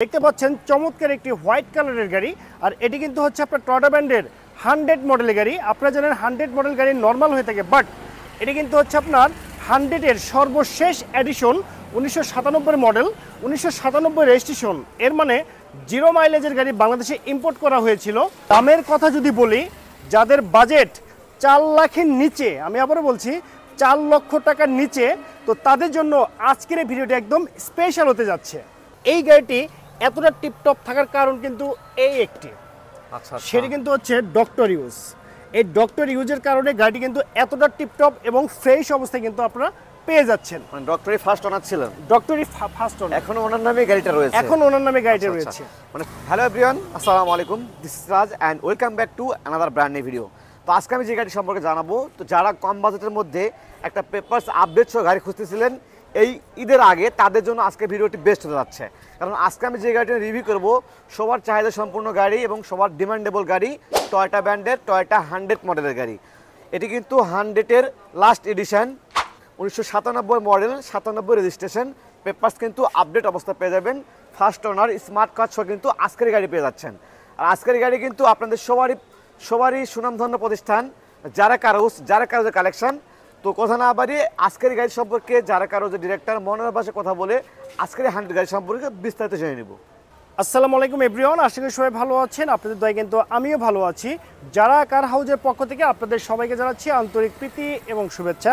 দেখতে পাচ্ছেন চমৎকার একটি হোয়াইট কালারের গাড়ি। আর এটি কিন্তু হচ্ছে আপনার টয়োটা ব্র্যান্ডের 100 মডেলের গাড়ি। আপনারা জানেন 100 মডেল গাড়ি নর্মাল হয়ে থাকে, বাট এটি কিন্তু হচ্ছে আপনার 100-এর সর্বশেষ এডিশন, 1997 মডেল, 1997 রেজিস্ট্রেশন। এর মানে 0 মাইলেজের গাড়ি বাংলাদেশে ইম্পোর্ট করা হয়েছিল। দামের কথা যদি বলি, যাদের বাজেট 4 লাখের নিচে, আমি আবারও বলছি 4 লক্ষ টাকার নিচে, তো তাদের জন্য আজকের এই ভিডিওটি একদম স্পেশাল হতে যাচ্ছে। এই গাড়িটি এতটা টিপটপ থাকার কারণ কিন্তু এই একটি, সেটি কিন্তু হচ্ছে ডক্টর ইউজ। এই ডক্টর ইউজের কারণে গাড়িটি কিন্তু এতটা টিপটপ এবং ফ্রেশ অবস্থায় কিন্তু আপনারা পেয়ে যাচ্ছেন। মানে ডক্টরি ফার্স্ট ওনার ছিলেন, ডক্টরি ফার্স্ট ওনার, এখন ওনার নামে গাড়িটা রয়েছে, এখন ওনার নামে গাড়িটা রয়েছে। মানে হ্যালো এভরিওয়ান, আসসালামু আলাইকুম, this is Raj and welcome back to another brand new video. তো আজকে আমি যে গাড়ি সম্পর্কে জানাবো, তো যারা কম বাজেটের মধ্যে একটা পেপারস আপডেট সহ গাড়ি খুঁজতেছিলেন এই ঈদের আগে, তাদের জন্য আজকে ভিডিওটি বেস্ট হতে যাচ্ছে। কারণ আজকে আমি যে গাড়িটা রিভিউ করব, সবার চাহিদা সম্পূর্ণ গাড়ি এবং সবার ডিমান্ডেবল গাড়ি, টয়োটা ব্র্যান্ডের টয়োটা 100 মডেলের গাড়ি। এটি কিন্তু 100-এর last edition, 1997 model, 97 registration, papers কিন্তু আপডেট অবস্থা পেয়ে যাবেন। ফার্স্ট ওনার স্মার্ট কার্ড সহ কিন্তু আজকের গাড়ি পেয়ে যাচ্ছেন। আর আজকের গাড়ি কিন্তু আপনাদের সবারই সুনামধন্য প্রতিষ্ঠান যারা কারোজের কালেকশন। তো কথা না বাড়িয়ে আজকের গাড়ি সম্পর্কে যারা কারোজের ডিরেক্টর মনের ভাষায় কথা বলে আজকের 100 গাড়ি সম্পর্কে বিস্তারিত জেনে নেব। আসসালামু আলাইকুম এভরিওয়ান, আশা করি সবাই ভালো আছেন। আপনাদের দয়া কিন্তু আমিও ভালো আছি। যারা কার হাউজের পক্ষ থেকে আপনাদের সবাইকে জানাচ্ছি আন্তরিক প্রীতি এবং শুভেচ্ছা।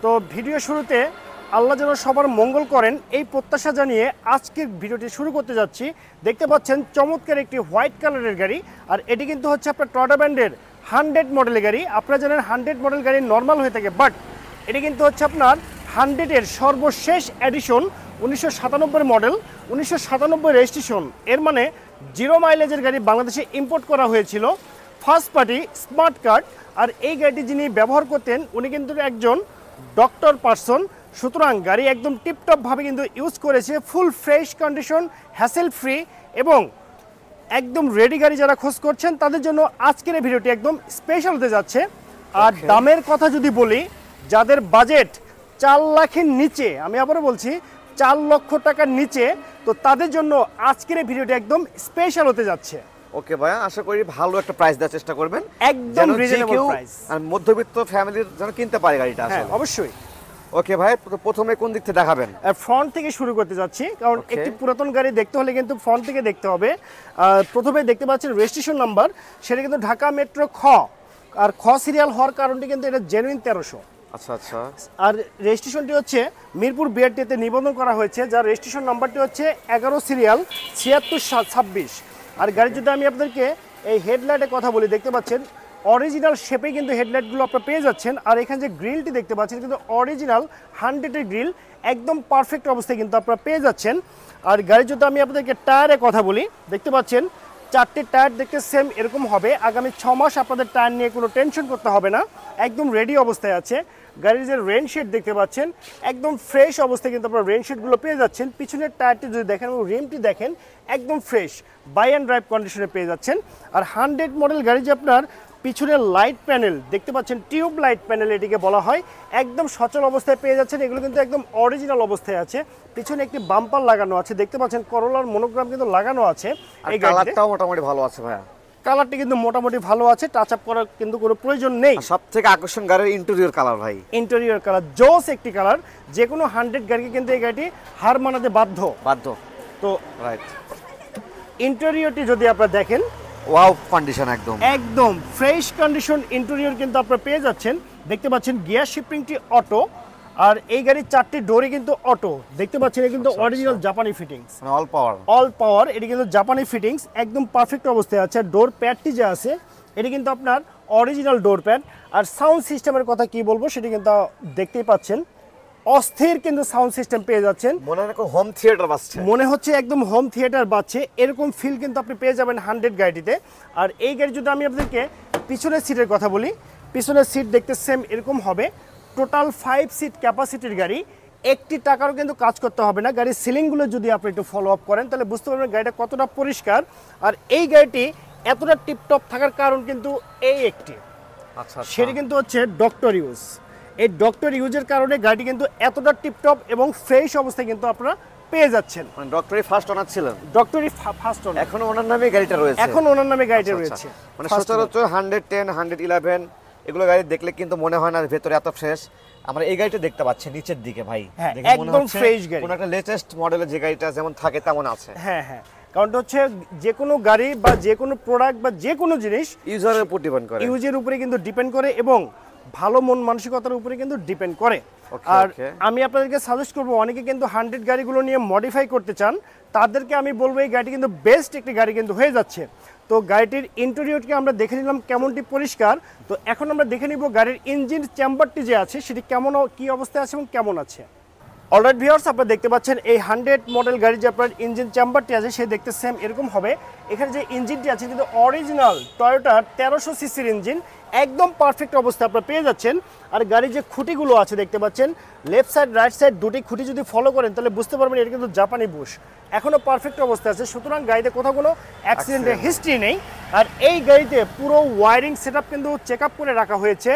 তো ভিডিও শুরুতে আল্লাহ যেন সবার মঙ্গল করেন এই প্রত্যাশা জানিয়ে আজকের ভিডিওটি শুরু করতে যাচ্ছি। দেখতে পাচ্ছেন চমৎকার একটি হোয়াইট কালারের গাড়ি। আর এটি কিন্তু হচ্ছে আপনার টয়োটা ব্র্যান্ডের 100 মডেলের গাড়ি। আপনারা জানেন 100 মডেল গাড়ি নর্মাল হয়ে থাকে, বাট এটি কিন্তু হচ্ছে আপনার 100-এর সর্বশেষ এডিশন, 1997 মডেল, 1997 রেজিস্ট্রেশন। এর মানে 0 মাইলেজের গাড়ি বাংলাদেশে ইম্পোর্ট করা হয়েছিল, ফার্স্ট পার্টি স্মার্ট কার্ড। আর এই গাড়িটি যিনি ব্যবহার করতেন উনি কিন্তু একজন ডক্টর পার্সন। সুতরাং গাড়ি একদম টিপটপভাবে কিন্তু ইউজ করেছে, full fresh condition, hassle free এবং একদম রেডি গাড়ি যারা খোঁজ করছেন তাদের জন্য আজকের এই ভিডিওটি একদম স্পেশাল হতে যাচ্ছে। আর দামের কথা যদি বলি, যাদের বাজেট 4 লাখের নিচে, আমি আবারও বলছি 4 লক্ষ টাকার নিচে, তো তাদের জন্য আজকের এই ভিডিওটি একদম স্পেশাল হতে যাচ্ছে। ওকে ভাইয়া, আশা করি ভালো একটা প্রাইস দেওয়ার চেষ্টা করবেন, একদম রিজনেবল প্রাইস, আর মধ্যবিত্ত ফ্যামিলির জন্য কিনতে পারে গাড়িটা। হ্যাঁ অবশ্যই। ওকে ভাই, প্রথমে কোন দিক থেকে দেখাবেন? ফ্রন্ট থেকে শুরু করতে যাচ্ছি, কারণ একটি পুরাতন গাড়ি দেখতে হলে কিন্তু ফ্রন্ট থেকে দেখতে হবে। প্রথমে দেখতে পাচ্ছেন রেজিস্ট্রেশন নাম্বার, সেটা কিন্তু ঢাকা মেট্রো খ, আর খ সিরিয়াল হওয়ার কারণটি কিন্তু এটা জেনুইন 1300। আচ্ছা আচ্ছা। আর রেজিস্ট্রেশনটি হচ্ছে মিরপুর বিআরটিতে নিবন্ধন করা হয়েছে, যার রেজিস্ট্রেশন নাম্বারটি হচ্ছে 11 সিরিয়াল 7626। আর গাড়ির যদি আমি আপনাদেরকে এই হেডলাইটের কথা বলি, দেখতে পাচ্ছেন অরিজিনাল শেপে কিন্তু হেডলাইটগুলো আপনারা পেয়ে যাচ্ছেন। আর এখানে যে গ্রিলটি দেখতে পাচ্ছেন কিন্তু অরিজিনাল 100-এর গ্রিল, একদম পারফেক্ট অবস্থায় কিন্তু আপনারা পেয়ে যাচ্ছেন। আর গাড়ির যদি আমি আপনাদেরকে টায়ারের কথা বলি, দেখতে পাচ্ছেন 4টে টায়ার দেখতে সেম এরকম হবে। আগামী 6 মাস আপনাদের টায়ার নিয়ে কোনো টেনশন করতে হবে না, একদম রেডি অবস্থায় আছে। গাড়ির যে রেনশেড দেখতে পাচ্ছেন একদম ফ্রেশ অবস্থায় কিন্তু আপনারা রেনশেডগুলো পেয়ে যাচ্ছেন। পিছনের টায়ারটি যদি দেখেন এবং রিমটি দেখেন একদম ফ্রেশ, বাই অ্যান্ড ড্রাইভ কন্ডিশনে পেয়ে যাচ্ছেন। আর 100 মডেল গাড়ি যে আপনার পিছনের লাইট প্যানেল দেখতে পাচ্ছেন, টিউব লাইট প্যানেল এটিকে বলা হয়, একদম সচল অবস্থায় পেয়ে যাচ্ছেন। এগুলো কিন্তু একদম অরিজিনাল অবস্থায় আছে। পিছনে একটি বাম্পার লাগানো আছে, দেখতে পাচ্ছেন করোলার মনোগ্রাম কিন্তু লাগানো আছে। এই কালারটাও মোটামুটি ভালো আছে ভাইয়া, কালারটি কিন্তু মোটামুটি ভালো আছে, টাচ আপ করার কিন্তু কোনো প্রয়োজন নেই। সবথেকে আকর্ষণ গাড়ির ইন্টেরিয়র কালার ভাই, ইন্টেরিয়র কালার জোস একটি কালার, যে কোনো 100 গাড়িকে কিন্তু এই গাড়িটি হার মানাতে বাধ্য। তো রাইট, ইন্টেরিয়রটি যদি আপনারা দেখেন, ওয়াও কন্ডিশন, একদম ফ্রেশ কন্ডিশন ইন্টেরিয়র কিন্তু আপনারা পেয়ে যাচ্ছেন। দেখতে পাচ্ছেন গিয়ার শিফটিংটি অটো, আর এই গাড়ির 4টি ডোরই কিন্তু অটো। দেখতে পাচ্ছেন এটা কিন্তু অরিজিনাল জাপানি ফিটিংস, অল পাওয়ার। এটি কিন্তু জাপানি ফিটিংস, একদম পারফেক্ট অবস্থায় আছে। ডোর প্যাডটি যে আছে এটি কিন্তু আপনার অরিজিনাল ডোর প্যাড। আর সাউন্ড সিস্টেমের কথা কি বলবো, সেটি কিন্তু দেখতেই পাচ্ছেন অস্থির কিন্তু সাউন্ড সিস্টেম পেয়ে যাচ্ছেন, হোম থিয়েটার বাজছে, মনে হচ্ছে একদম হোম থিয়েটার বাজছে, এরকম ফিল কিন্তু আপনি পেয়ে যাবেন 100 গাড়িটিতে। আর এই গাড়ি যদি আমি আপনাদেরকে পিছনের সিটের কথা বলি, পিছনের সিট দেখতে সেম এরকম হবে। টোটাল 5 সিট ক্যাপাসিটির গাড়ি, একটি টাকারও কিন্তু কাজ করতে হবে না। গাড়ির সিলিংগুলো যদি আপনি একটু ফলো আপ করেন তাহলে বুঝতে পারবেন গাড়িটা কতটা পরিষ্কার। আর এই গাড়িটি এতটা টিপটপ থাকার কারণ কিন্তু এই একটি, সেটি কিন্তু হচ্ছে ডক্টর ইউজ। এই ডক্টর ইউজের কারণে গাড়িটি কিন্তু এতটা টিপটপ এবং ফ্রেশ অবস্থায় কিন্তু আপনারা পেয়ে যাচ্ছেন। মানে ডক্টরি ফার্স্ট ওনার ছিলেন? ডক্টরি ফার্স্ট ওনার, এখন ওনার নামে গাড়িটা রয়েছে? এখন ওনার নামে গাড়িটা রয়েছে। মানে সচরাচর 110, 111 এগুলো গাড়ি দেখলে কিন্তু মনে হয় না ভেতরে এত ফ্রেশ। আমরা এই গাড়িটা দেখতে পাচ্ছি নিচের দিকে ভাই, দেখে মনে একদম হচ্ছে ফ্রেশ গাড়ি, কোন একটা লেটেস্ট মডেলের যে গাড়িটা যেমন থাকে তেমন আছে। হ্যাঁ হ্যাঁ, কারণটা হচ্ছে যে কোনো গাড়ি বা যে কোনো প্রোডাক্ট বা যে কোনো জিনিস ইউজারের উপর ডিপেন্ড করে, ইউজের উপরে কিন্তু ডিপেন্ড করে এবং ভালো মন মানসিকতার উপরে কিন্তু ডিপেন্ড করে। আর আমি আপনাদেরকে সাজেস্ট করবো, অনেকে কিন্তু 100 গাড়িগুলো নিয়ে মডিফাই করতে চান, তাদেরকে আমি বলবো এই গাড়িটি কিন্তু বেস্ট একটি গাড়ি কিন্তু হয়ে যাচ্ছে। তো গাড়িটির ইন্টেরিয়রকে আমরা দেখে নিলাম কেমনটি পরিষ্কার। তো এখন আমরা দেখে নিব গাড়ির ইঞ্জিন চেম্বারটি যে আছে সেটি কেমন, কি অবস্থায় আছে এবং কেমন আছে। অলরাইট ভিউয়ার্স, আপনারা দেখতে পাচ্ছেন এই 100 মডেল গাড়ির যে আপনার ইঞ্জিন চেম্বারটি আছে সে দেখতে সেম এরকম হবে। এখানে যে ইঞ্জিনটি আছে কিন্তু অরিজিনাল টয়োটার 1300 সিসির ইঞ্জিন, একদম পারফেক্ট অবস্থা আপনারা পেয়ে যাচ্ছেন। আর গাড়ির যে খুঁটিগুলো আছে দেখতে পাচ্ছেন, লেফট সাইড রাইট সাইড দুটি খুঁটি যদি ফলো করেন তাহলে বুঝতে পারবেন এটা কিন্তু জাপানি বুশ, এখনও পারফেক্ট অবস্থা আছে। সুতরাং গাড়িতে কোথাও কোনো অ্যাক্সিডেন্টের হিস্ট্রি নেই। আর এই গাড়িতে পুরো ওয়ারিং সেট আপ কিন্তু চেক আপ করে রাখা হয়েছে।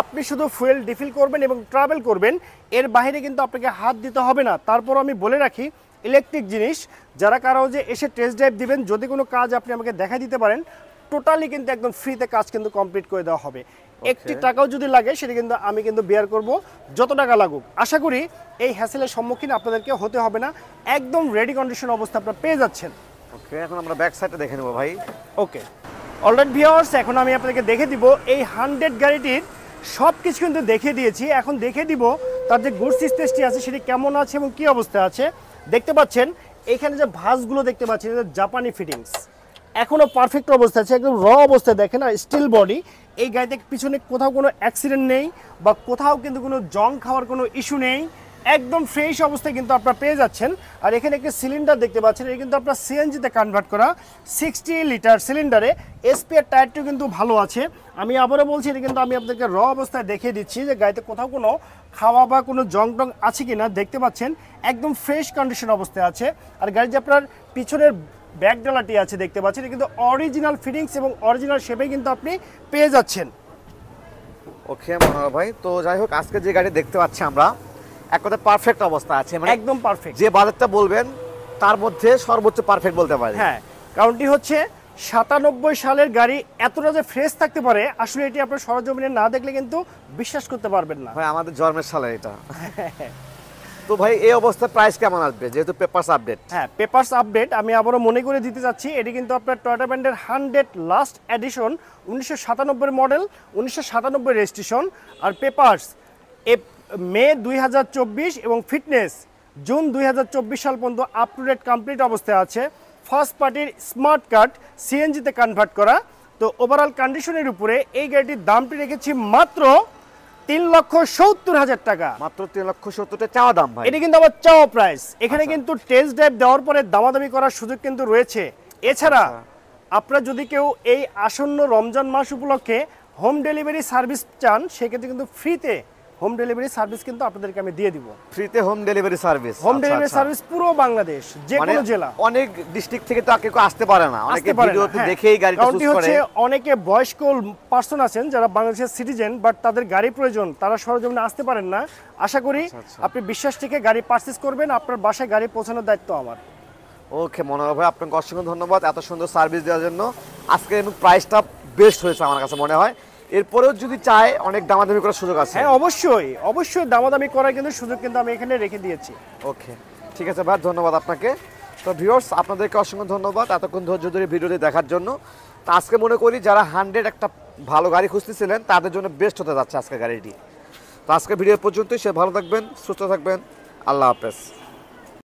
আপনি শুধু ফুয়েল রিফিল করবেন এবং ট্রাভেল করবেন, এর বাইরে কিন্তু আপনাকে হাত দিতে হবে না। তারপর আমি বলে রাখি, ইলেকট্রিক জিনিস যারা কারো যে এসে টেস্ট ড্রাইভ দিবেন, যদি কোনো কাজ আপনি আমাকে দেখাই দিতে পারেন, টোটালি কিন্তু একদম ফ্রিতে কাজ কিন্তু কমপ্লিট করে দেওয়া হবে। একটি টাকাও যদি লাগে সেটা কিন্তু আমি কিন্তু বেয়ার করব, যত টাকা লাগুক। আশা করি এই হ্যাসেলের সম্মুখীন আপনাদেরকে হতে হবে না, একদম রেডি কন্ডিশন অবস্থা আপনারা পেয়ে যাচ্ছেন। ওকে, এখন আমরা ব্যাক সাইডটা দেখে নেব ভাই। ওকে, অলরাইট ভিউয়ার্স, এখন আমি আপনাদেরকে দেখে দিব এই 100 গাড়িটির সব কিছু কিন্তু দেখিয়ে দিয়েছি। এখন দেখে দিব তার যে গুডস স্পেসটি আছে সেটি কেমন আছে এবং কি অবস্থা আছে। দেখতে পাচ্ছেন এখানে যে ভাঁজগুলো দেখতে পাচ্ছেন, জাপানি ফিটিংস, এখনও পারফেক্ট অবস্থা আছে, একদম র অবস্থায় দেখেন। আর স্টিল বডি, এই গাড়িতে পিছনে কোথাও কোনো অ্যাক্সিডেন্ট নেই বা কোথাও কিন্তু কোনো জং খাওয়ার কোনো ইস্যু নেই, একদম ফ্রেশ অবস্থায় কিন্তু আপনারা পেয়ে যাচ্ছেন। আর এখানে একটা সিলিন্ডার দেখতে পাচ্ছেন, এটা কিন্তু আপনার সিএনজিতে কনভার্ট করা 60 লিটার সিলিন্ডারে। এসপিআর টায়ারটিও কিন্তু ভালো আছে। আমি আবারও বলছি, এটা কিন্তু আমি আপনাদেরকে র অবস্থায় দেখিয়ে দিচ্ছি যে গাড়িতে কোথাও কোনো খাওয়া বা কোনো জং টং আছে কি না। দেখতে পাচ্ছেন একদম ফ্রেশ কন্ডিশন অবস্থায় আছে। আর গাড়ি যে আপনার পিছনের ব্যাক ডালাটি আছে দেখতে পাচ্ছেন, এটা কিন্তু অরিজিনাল ফিটিংস এবং অরিজিনাল শেপে কিন্তু আপনি পেয়ে যাচ্ছেন। ওকে মনোহর ভাই, তো যাই হোক আজকে যে গাড়ি দেখতে পাচ্ছি আমরা এক কথায় পারফেক্ট অবস্থা আছে, মানে একদম পারফেক্ট। যে বাজেটটা বলবেন তার মধ্যে সর্বোচ্চ পারফেক্ট বলতে পারি। হ্যাঁ, কারণটি হচ্ছে 97 সালের গাড়ি এতটা যে ফ্রেশ থাকতে পারে, আসলে এটি আপনার সরজমিনে না দেখলে কিন্তু বিশ্বাস করতে পারবেন না ভাই। আমাদের জন্মের সালে এটা। তো ভাই এই অবস্থায় প্রাইস কেমন আসবে যেহেতু পেপারস আপডেট? হ্যাঁ, পেপারস আপডেট আমি আবারও মনে করে দিতে চাচ্ছি, এটি কিন্তু আপনার টয়োটা ব্র্যান্ডের 100 লাস্ট এডিশন, 1997 মডেল, 1997 রেজিস্ট্রেশন। আর পেপারস মে 2024 এবং ফিটনেস জুন 2024 সাল পর্যন্ত আপ টু ডেট কমপ্লিট অবস্থায় আছে। ফার্স্ট পার্টির স্মার্ট কার্ড সিএনজিতে কনভার্ট করা। তো ওভারঅল কন্ডিশনের উপরে এই গাড়িটির দামটি রেখেছি মাত্র 3,70,000 টাকা। মাত্র 3,70,000 চাওয়া দাম ভাই। এটা কিন্তু আমার চাওয়া প্রাইস। এখানে কিন্তু টেস্ট ড্রাইভ দেওয়ার পরে দামাদামি করার সুযোগ কিন্তু রয়েছে। এছাড়া আপনারা যদি কেউ এই আসন্ন রমজান মাস উপলক্ষে হোম ডেলিভারি সার্ভিস চান, সেক্ষেত্রে কিন্তু ফ্রিতে হোম ডেলিভারি সার্ভিস কিন্তু আপনাদেরকে আমি দিয়ে দিব। ফ্রিতে home delivery service? Home delivery service পুরো বাংলাদেশ, যে কোনো জেলা। অনেক ডিস্ট্রিক্ট থেকে তো কেউ আসতে পারে না, অনেকে ভিডিওতে দেখেই গাড়িটা চুজ করে। হচ্ছে অনেকে বয়স্ক পার্সন আছেন যারা বাংলাদেশের সিটিজেন, বাট তাদের গাড়ি প্রয়োজন, তারা সরজমিনে আসতে পারেন না। আশা করি আপনি বিশ্বাস থেকে গাড়ি পারচেজ করবেন, আপনার বাসায় গাড়ি পৌঁছানোর দায়িত্ব আমার। ওকে মনোহর ভাই, আপনাকে অসংখ্য ধন্যবাদ এত সুন্দর সার্ভিস দেওয়ার জন্য। আজকে প্রাইসটা বেস্ট হয়েছে আমার কাছে মনে হয়। এরপরেও যদি চায় অনেক দামাদামি করার সুযোগ আছে। হ্যাঁ, অবশ্যই অবশ্যই দামাদামি করার কিন্তু সুযোগ কিন্তু আমি এখানে রেখে দিয়েছি। ওকে, ঠিক আছে ভাই, ধন্যবাদ আপনাকে। তো ভিউয়ার্স, আপনাদেরকে অসংখ্য ধন্যবাদ এতক্ষণ ধৈর্য ধরে ভিডিওটি দেখার জন্য। তো আজকে মনে করি যারা 100 একটা ভালো গাড়ি খুঁজতেছিলেন তাদের জন্য বেস্ট হতে যাচ্ছে আজকে গাড়িটি। তো আজকে ভিডিও পর্যন্তই। সে ভালো থাকবেন, সুস্থ থাকবেন, আল্লাহ হাফেজ।